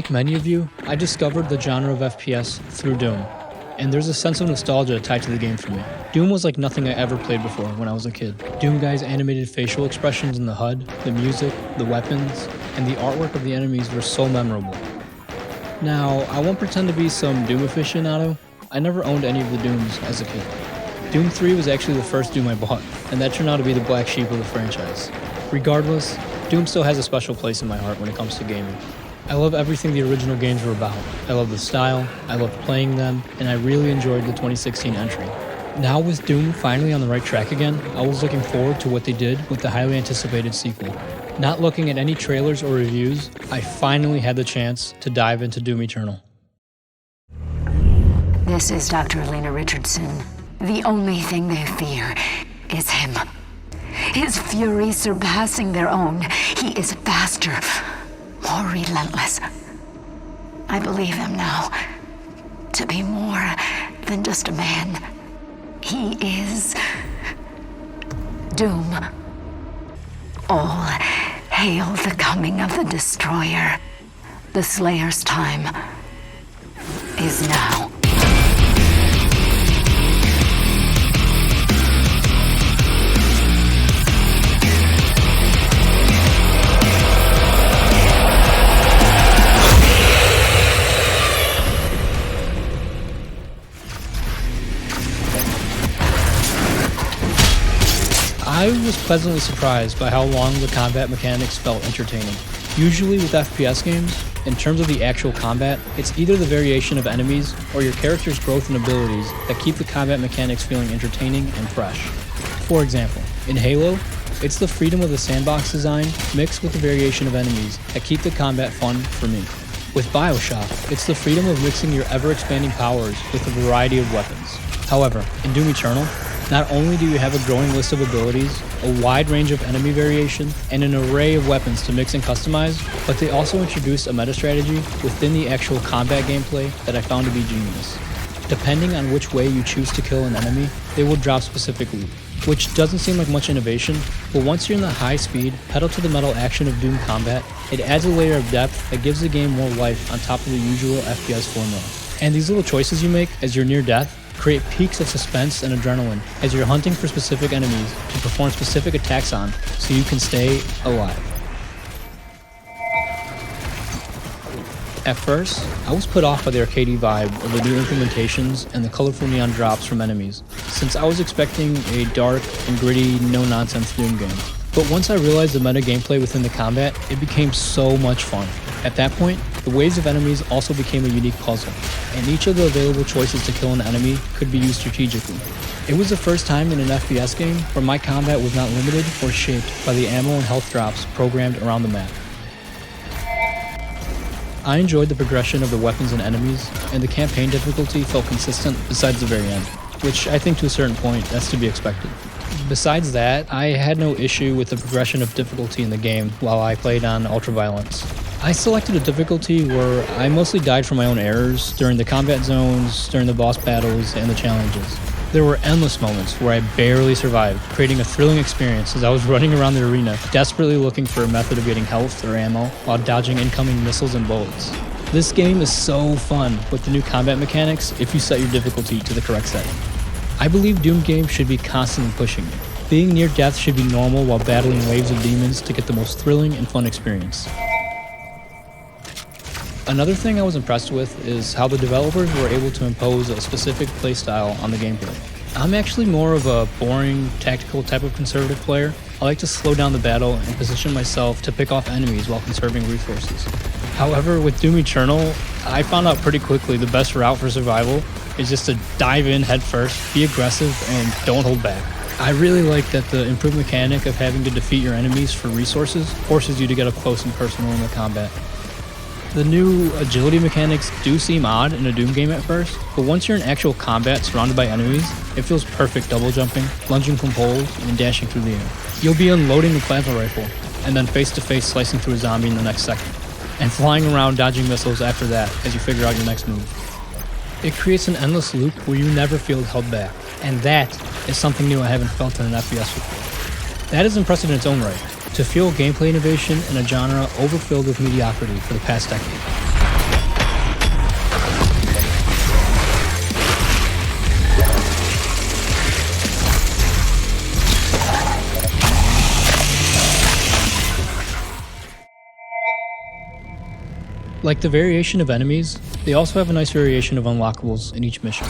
Like many of you, I discovered the genre of FPS through Doom, and there's a sense of nostalgia tied to the game for me. Doom was like nothing I ever played before when I was a kid. Doom Guy's animated facial expressions in the HUD, the music, the weapons, and the artwork of the enemies were so memorable. Now, I won't pretend to be some Doom aficionado. I never owned any of the Dooms as a kid. Doom 3 was actually the first Doom I bought, and that turned out to be the black sheep of the franchise. Regardless, Doom still has a special place in my heart when it comes to gaming. I love everything the original games were about. I love the style, I loved playing them, and I really enjoyed the 2016 entry. Now with Doom finally on the right track again, I was looking forward to what they did with the highly anticipated sequel. Not looking at any trailers or reviews, I finally had the chance to dive into Doom Eternal. This is Dr. Elena Richardson. The only thing they fear is him. His fury surpassing their own. He is faster, more relentless. I believe him now to be more than just a man. He is Doom. All hail the coming of the Destroyer. The Slayer's time is now. I was pleasantly surprised by how long the combat mechanics felt entertaining. Usually with FPS games, in terms of the actual combat, it's either the variation of enemies or your character's growth and abilities that keep the combat mechanics feeling entertaining and fresh. For example, in Halo, it's the freedom of the sandbox design mixed with the variation of enemies that keep the combat fun for me. With BioShock, it's the freedom of mixing your ever-expanding powers with a variety of weapons. However, in Doom Eternal, not only do you have a growing list of abilities, a wide range of enemy variation, and an array of weapons to mix and customize, but they also introduced a meta strategy within the actual combat gameplay that I found to be genius. Depending on which way you choose to kill an enemy, they will drop specific loot, which doesn't seem like much innovation, but once you're in the high-speed, pedal-to-the-metal action of Doom combat, it adds a layer of depth that gives the game more life on top of the usual FPS formula. And these little choices you make as you're near death create peaks of suspense and adrenaline as you're hunting for specific enemies to perform specific attacks on so you can stay alive. At first, I was put off by the arcadey vibe of the new implementations and the colorful neon drops from enemies, since I was expecting a dark and gritty, no-nonsense Doom game. But once I realized the meta gameplay within the combat, it became so much fun. At that point, the waves of enemies also became a unique puzzle, and each of the available choices to kill an enemy could be used strategically. It was the first time in an FPS game where my combat was not limited or shaped by the ammo and health drops programmed around the map. I enjoyed the progression of the weapons and enemies, and the campaign difficulty felt consistent besides the very end, which I think to a certain point that's to be expected. Besides that, I had no issue with the progression of difficulty in the game while I played on Ultraviolence. I selected a difficulty where I mostly died from my own errors during the combat zones, during the boss battles, and the challenges. There were endless moments where I barely survived, creating a thrilling experience as I was running around the arena, desperately looking for a method of getting health or ammo while dodging incoming missiles and bullets. This game is so fun with the new combat mechanics if you set your difficulty to the correct setting. I believe Doom games should be constantly pushing you. Being near death should be normal while battling waves of demons to get the most thrilling and fun experience. Another thing I was impressed with is how the developers were able to impose a specific playstyle on the gameplay. I'm actually more of a boring, tactical type of conservative player. I like to slow down the battle and position myself to pick off enemies while conserving resources. However, with Doom Eternal, I found out pretty quickly the best route for survival is just to dive in head first, be aggressive, and don't hold back. I really like that the improved mechanic of having to defeat your enemies for resources forces you to get up close and personal in the combat. The new agility mechanics do seem odd in a Doom game at first, but once you're in actual combat surrounded by enemies, it feels perfect double jumping, lunging from poles, and dashing through the air. You'll be unloading the plasma rifle, and then face-to-face slicing through a zombie in the next second, and flying around dodging missiles after that as you figure out your next move. It creates an endless loop where you never feel held back, and that is something new I haven't felt in an FPS before. That is impressive in its own right, to feel gameplay innovation in a genre overfilled with mediocrity for the past decade. Like the variation of enemies, they also have a nice variation of unlockables in each mission.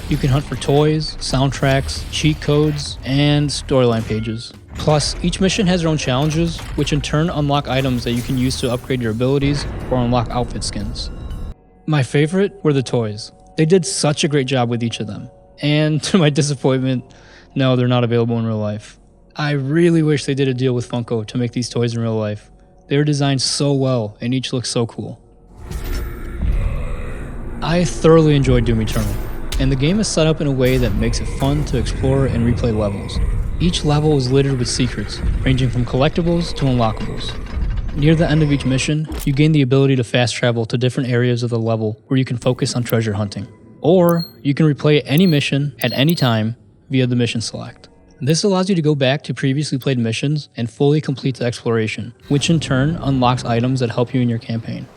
You can hunt for toys, soundtracks, cheat codes, and storyline pages. Plus, each mission has their own challenges, which in turn unlock items that you can use to upgrade your abilities or unlock outfit skins. My favorite were the toys. They did such a great job with each of them. And to my disappointment, no, they're not available in real life. I really wish they did a deal with Funko to make these toys in real life. They were designed so well and each looks so cool. I thoroughly enjoyed Doom Eternal, and the game is set up in a way that makes it fun to explore and replay levels. Each level is littered with secrets, ranging from collectibles to unlockables. Near the end of each mission, you gain the ability to fast travel to different areas of the level where you can focus on treasure hunting. Or, you can replay any mission at any time via the mission select. This allows you to go back to previously played missions and fully complete the exploration, which in turn unlocks items that help you in your campaign.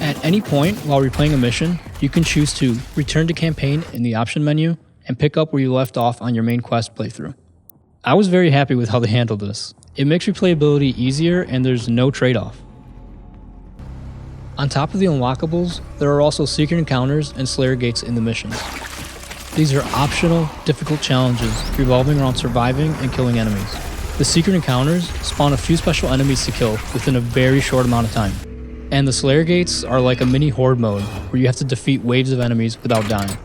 At any point while replaying a mission, you can choose to return to campaign in the option menu and pick up where you left off on your main quest playthrough. I was very happy with how they handled this. It makes replayability easier and there's no trade-off. On top of the unlockables, there are also secret encounters and Slayer gates in the missions. These are optional, difficult challenges revolving around surviving and killing enemies. The secret encounters spawn a few special enemies to kill within a very short amount of time. And the Slayer gates are like a mini horde mode where you have to defeat waves of enemies without dying.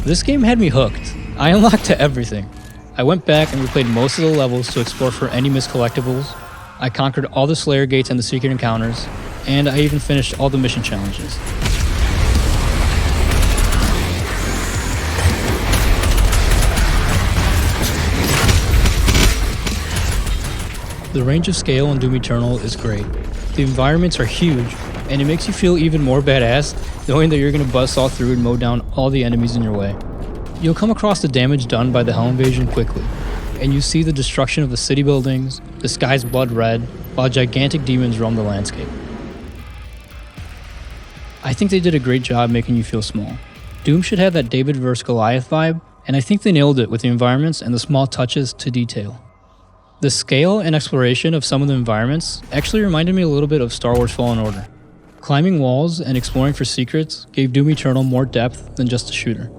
This game had me hooked. I unlocked everything. I went back and replayed most of the levels to explore for any missed collectibles. I conquered all the Slayer gates and the secret encounters, and I even finished all the mission challenges. The range of scale in Doom Eternal is great. The environments are huge, and it makes you feel even more badass knowing that you're going to buzzsaw through and mow down all the enemies in your way. You'll come across the damage done by the Hell Invasion quickly, and you see the destruction of the city buildings, the sky's blood red, while gigantic demons roam the landscape. I think they did a great job making you feel small. Doom should have that David vs. Goliath vibe, and I think they nailed it with the environments and the small touches to detail. The scale and exploration of some of the environments actually reminded me a little bit of Star Wars Fallen Order. Climbing walls and exploring for secrets gave Doom Eternal more depth than just a shooter.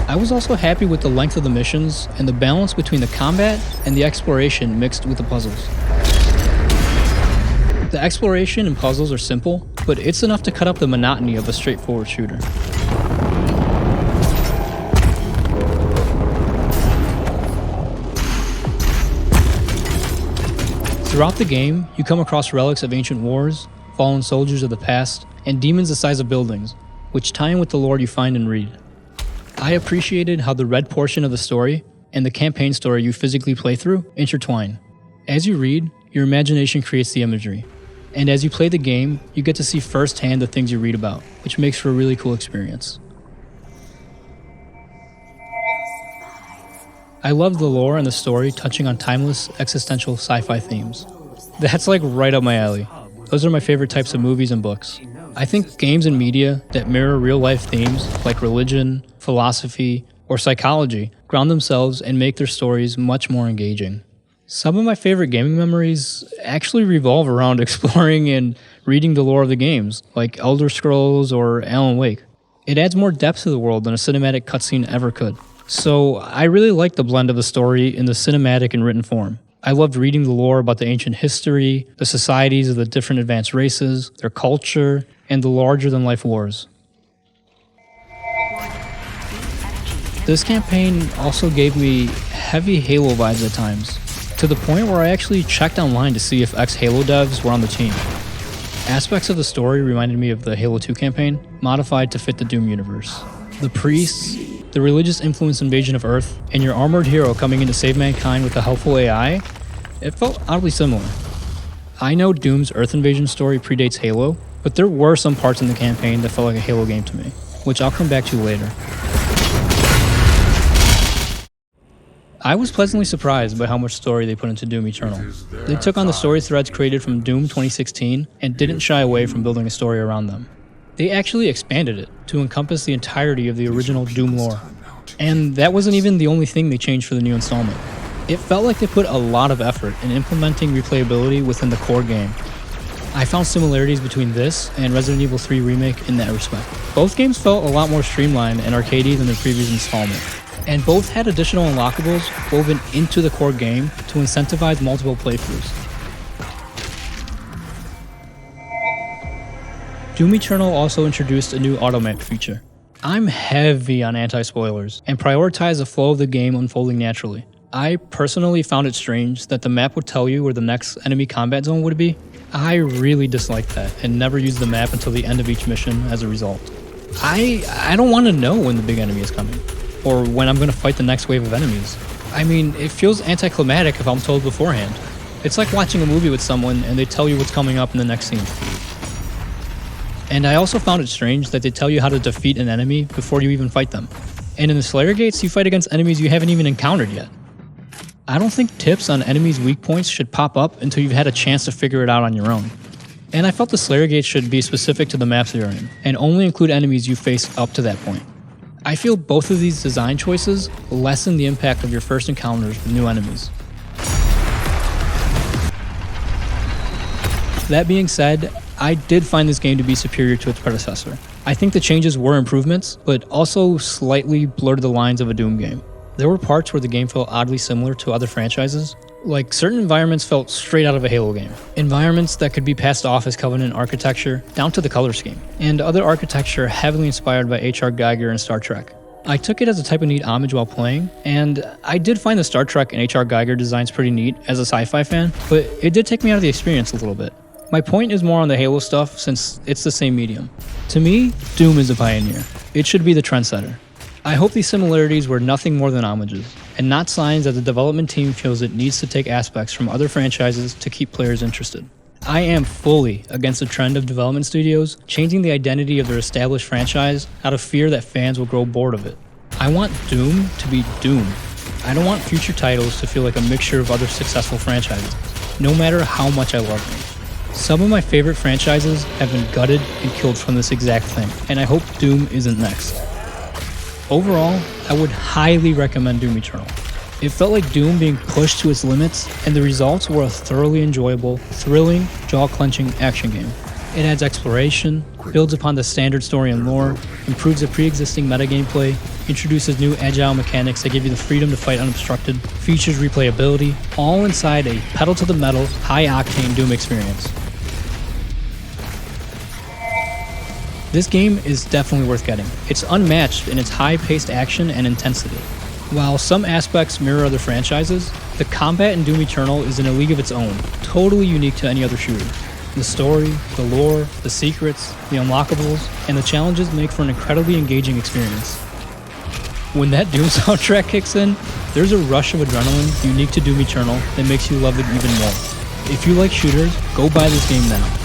I was also happy with the length of the missions and the balance between the combat and the exploration mixed with the puzzles. The exploration and puzzles are simple, but it's enough to cut up the monotony of a straightforward shooter. Throughout the game, you come across relics of ancient wars, fallen soldiers of the past, and demons the size of buildings, which tie in with the lore you find and read. I appreciated how the red portion of the story and the campaign story you physically play through intertwine. As you read, your imagination creates the imagery, and as you play the game, you get to see firsthand the things you read about, which makes for a really cool experience. I love the lore and the story touching on timeless existential sci-fi themes. That's like right up my alley. Those are my favorite types of movies and books. I think games and media that mirror real-life themes like religion, philosophy, or psychology ground themselves and make their stories much more engaging. Some of my favorite gaming memories actually revolve around exploring and reading the lore of the games, like Elder Scrolls or Alan Wake. It adds more depth to the world than a cinematic cutscene ever could. So I really like the blend of the story in the cinematic and written form. I loved reading the lore about the ancient history, the societies of the different advanced races, their culture, and the larger-than-life wars. This campaign also gave me heavy Halo vibes at times, to the point where I actually checked online to see if ex-Halo devs were on the team. Aspects of the story reminded me of the Halo 2 campaign, modified to fit the Doom universe. The priests, the religious influence invasion of Earth, and your armored hero coming in to save mankind with a helpful AI, it felt oddly similar. I know Doom's Earth invasion story predates Halo, but there were some parts in the campaign that felt like a Halo game to me, which I'll come back to later. I was pleasantly surprised by how much story they put into Doom Eternal. They took on the story threads created from Doom 2016 and didn't shy away from building a story around them. They actually expanded it to encompass the entirety of the original Doom lore. And that wasn't even the only thing they changed for the new installment. It felt like they put a lot of effort in implementing replayability within the core game. I found similarities between this and Resident Evil 3 Remake in that respect. Both games felt a lot more streamlined and arcadey than the previous installment, and both had additional unlockables woven into the core game to incentivize multiple playthroughs. Doom Eternal also introduced a new automap feature. I'm heavy on anti-spoilers and prioritize the flow of the game unfolding naturally. I personally found it strange that the map would tell you where the next enemy combat zone would be. I really disliked that and never used the map until the end of each mission as a result. I don't want to know when the big enemy is coming, or when I'm going to fight the next wave of enemies. I mean, it feels anticlimactic if I'm told beforehand. It's like watching a movie with someone and they tell you what's coming up in the next scene. And I also found it strange that they tell you how to defeat an enemy before you even fight them. And in the Slayer Gates, you fight against enemies you haven't even encountered yet. I don't think tips on enemies' weak points should pop up until you've had a chance to figure it out on your own. And I felt the Slayer Gates should be specific to the maps you're in, and only include enemies you face up to that point. I feel both of these design choices lessen the impact of your first encounters with new enemies. That being said, I did find this game to be superior to its predecessor. I think the changes were improvements, but also slightly blurred the lines of a Doom game. There were parts where the game felt oddly similar to other franchises, like certain environments felt straight out of a Halo game. Environments that could be passed off as Covenant architecture, down to the color scheme, and other architecture heavily inspired by H.R. Geiger and Star Trek. I took it as a type of neat homage while playing, and I did find the Star Trek and H.R. Geiger designs pretty neat as a sci-fi fan, but it did take me out of the experience a little bit. My point is more on the Halo stuff since it's the same medium. To me, Doom is a pioneer. It should be the trendsetter. I hope these similarities were nothing more than homages, and not signs that the development team feels it needs to take aspects from other franchises to keep players interested. I am fully against the trend of development studios changing the identity of their established franchise out of fear that fans will grow bored of it. I want Doom to be Doom. I don't want future titles to feel like a mixture of other successful franchises, no matter how much I love them. Some of my favorite franchises have been gutted and killed from this exact thing, and I hope Doom isn't next. Overall, I would highly recommend Doom Eternal. It felt like Doom being pushed to its limits, and the results were a thoroughly enjoyable, thrilling, jaw-clenching action game. It adds exploration, builds upon the standard story and lore, improves the pre-existing meta gameplay, introduces new agile mechanics that give you the freedom to fight unobstructed, features replayability, all inside a pedal-to-the-metal, high-octane Doom experience. This game is definitely worth getting. It's unmatched in its high-paced action and intensity. While some aspects mirror other franchises, the combat in Doom Eternal is in a league of its own, totally unique to any other shooter. The story, the lore, the secrets, the unlockables, and the challenges make for an incredibly engaging experience. When that Doom soundtrack kicks in, there's a rush of adrenaline unique to Doom Eternal that makes you love it even more. If you like shooters, go buy this game now.